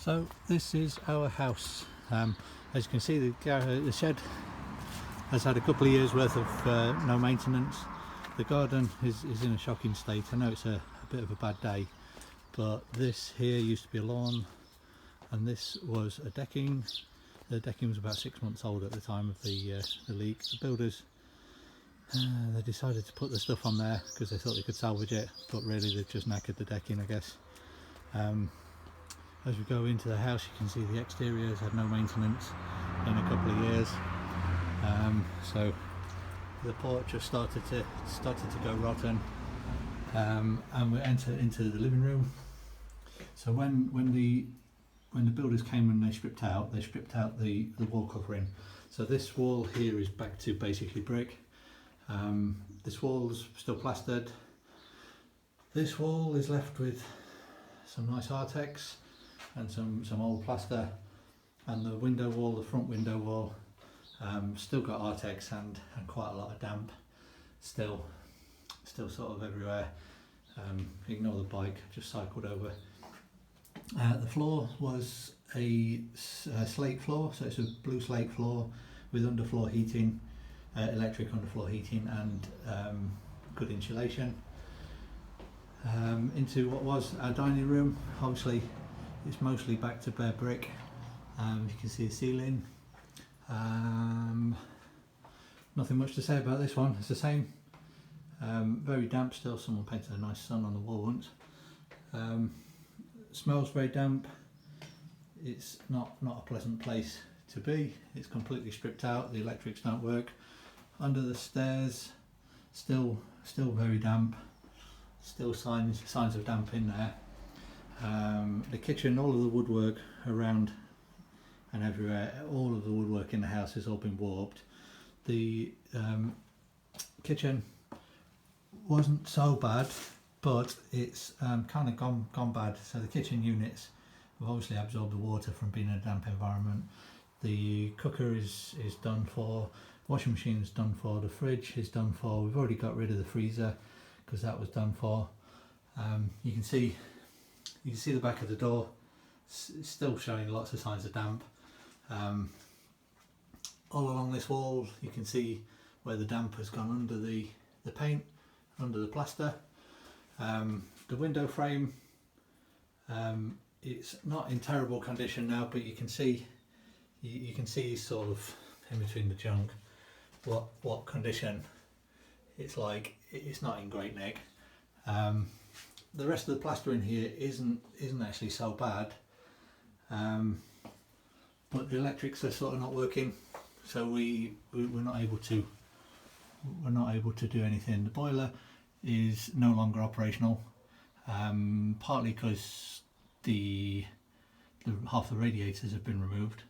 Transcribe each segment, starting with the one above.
So this is our house. As you can see, the shed has had a couple of years worth of no maintenance. The garden is in a shocking state. I know it's a bit of a bad day, but this here used to be a lawn, and this was a decking. The decking was about 6 months old at the time of the leak. The builders they decided to put the stuff on there because they thought they could salvage it, but really they've just knackered the decking, I guess. As we go into the house, you can see the exterior has had no maintenance in a couple of years. So the porch has started to go rotten, and we enter into the living room. So when the builders came and they stripped out the wall covering. So this wall here is back to basically brick. This wall's still plastered. This wall is left with some nice Artex and some old plaster, and the window wall, the front window wall, still got Artex and quite a lot of damp still sort of everywhere. Ignore the bike, just cycled over. The floor was a slate floor, so it's a blue slate floor with underfloor heating, electric underfloor heating, and good insulation. Into what was our dining room. Obviously it's mostly back to bare brick. You can see the ceiling. Nothing much to say about this one, it's the same. Very damp still. Someone painted a nice sun on the wall once. Smells very damp. It's not a pleasant place to be. It's completely stripped out, the electrics don't work. Under the stairs, still very damp. Still signs of damp in there. The kitchen, all of the woodwork around and everywhere, all of the woodwork in the house has all been warped. The kitchen wasn't so bad, but it's kind of gone bad. So the kitchen units have obviously absorbed the water from being in a damp environment. The cooker is done for, washing machine's done for, the fridge is done for. We've already got rid of the freezer because that was done for. You can see the back of the door, it's still showing lots of signs of damp. All along this wall you can see where the damp has gone under the paint, under the plaster. The window frame, it's not in terrible condition now, but you can see sort of in between the junk what condition it's like. It's not in great nick. The rest of the plaster in here isn't actually so bad, but the electrics are sort of not working, so we're not able to do anything. The boiler is no longer operational, partly because the half the radiators have been removed,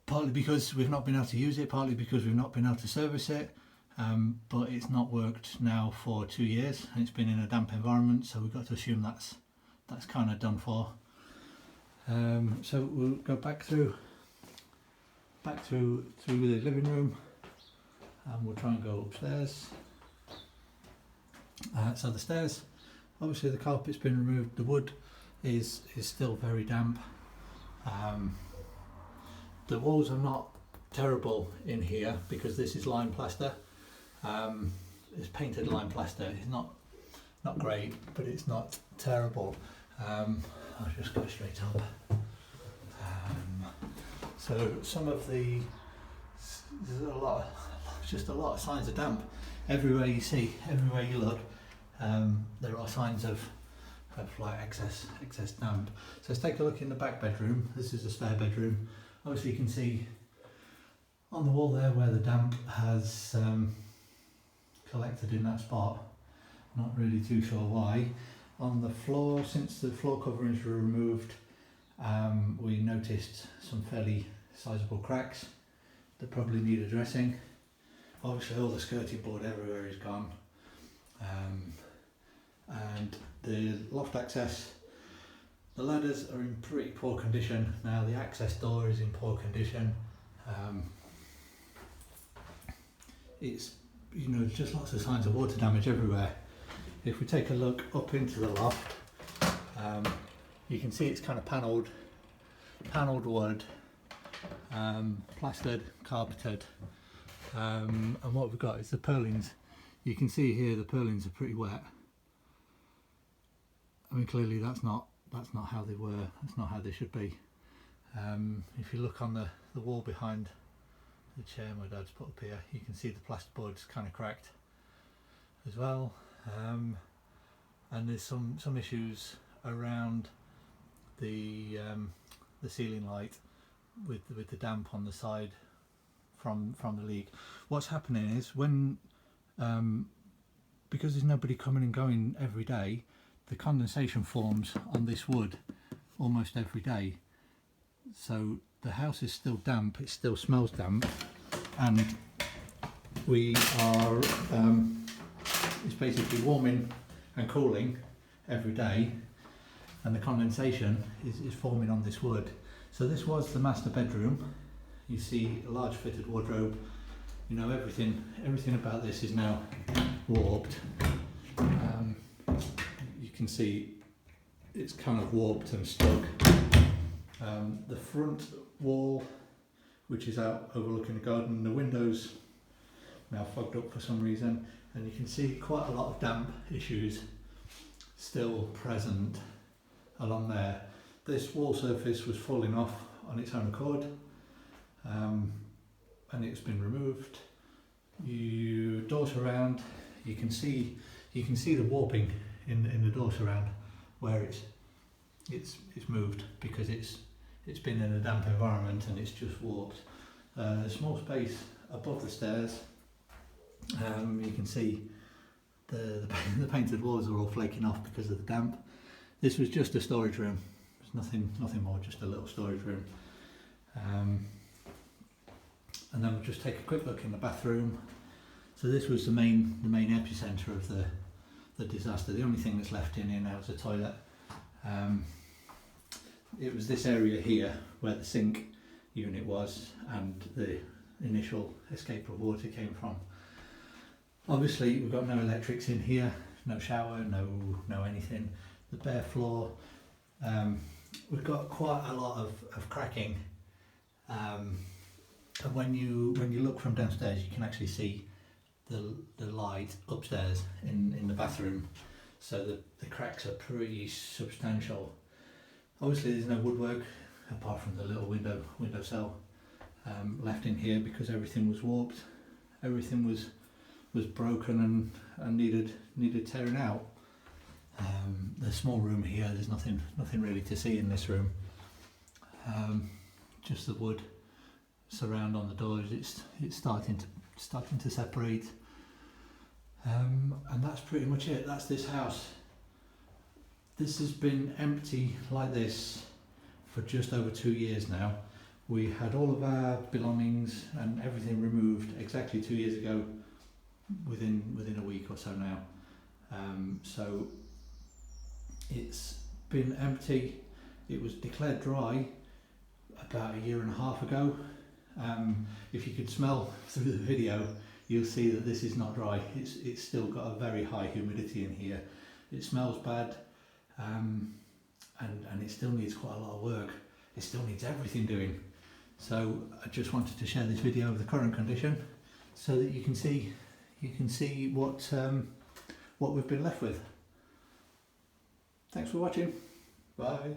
partly because we've not been able to use it, partly because we've not been able to service it. But it's not worked now for 2 years, and it's been in a damp environment, so we've got to assume that's kind of done for. So we'll go back through the living room, and we'll try and go upstairs. So the stairs, obviously the carpet's been removed. The wood is still very damp. The walls are not terrible in here because this is lime plaster. It's painted lime plaster. It's not great, but it's not terrible. I'll just go straight up. So some of there's a lot of signs of damp everywhere you see, everywhere you look. There are signs of like excess damp. So let's take a look in the back bedroom. This is the spare bedroom. Obviously you can see on the wall there where the damp has collected in that spot. Not really too sure why. On the floor, since the floor coverings were removed, we noticed some fairly sizable cracks that probably need addressing. Obviously all the skirting board everywhere is gone, and the loft access, the ladders are in pretty poor condition now. The access door is in poor condition. It's, there's just lots of signs of water damage everywhere. If we take a look up into the loft, you can see it's kind of panelled panelled wood, plastered, carpeted, and what we've got is the purlins. You can see here the purlins are pretty wet. I mean, clearly that's not how they were. That's not how they should be. If you look on the wall behind the chair my dad's put up here, you can see the plasterboard's kind of cracked as well. And there's some issues around the ceiling light with the damp on the side from the leak. What's happening is when because there's nobody coming and going every day, the condensation forms on this wood almost every day. So the house is still damp, it still smells damp, and we are it's basically warming and cooling every day, and the condensation is forming on this wood. So this was the master bedroom. You see a large fitted wardrobe. You know, everything about this is now warped. You can see it's kind of warped and stuck. The front wall, which is out overlooking the garden, the windows now fogged up for some reason, and you can see quite a lot of damp issues still present along there. This wall surface was falling off on its own accord, and it's been removed. You door surround, you can see the warping in the door surround where it's moved because it's been in a damp environment and it's just warped. A small space above the stairs. You can see the painted walls are all flaking off because of the damp. This was just a storage room. There's nothing more, just a little storage room. And then we'll just take a quick look in the bathroom. So this was the main epicenter of the disaster. The only thing that's left in here now is a toilet. It was this area here where the sink unit was and the initial escape of water came from. Obviously we've got no electrics in here, no shower, no anything. The bare floor. We've got quite a lot of cracking. And when you look from downstairs, you can actually see the light upstairs in the bathroom. So the cracks are pretty substantial. Obviously there's no woodwork apart from the little windowsill left in here because everything was warped. Everything was broken and needed tearing out. The small room here, there's nothing really to see in this room. Just the wood surround on the doors. It's starting to separate. And that's pretty much it. That's this house. This has been empty like this for just over 2 years now. We had all of our belongings and everything removed exactly 2 years ago, within a week or so now. So it's been empty. It was declared dry about 1.5 years ago. If you could smell through the video, you'll see that this is not dry. It's still got a very high humidity in here. It smells bad, and it still needs quite a lot of work. It still needs everything doing. So I just wanted to share this video of the current condition so that you can see what we've been left with. Thanks for watching. Bye.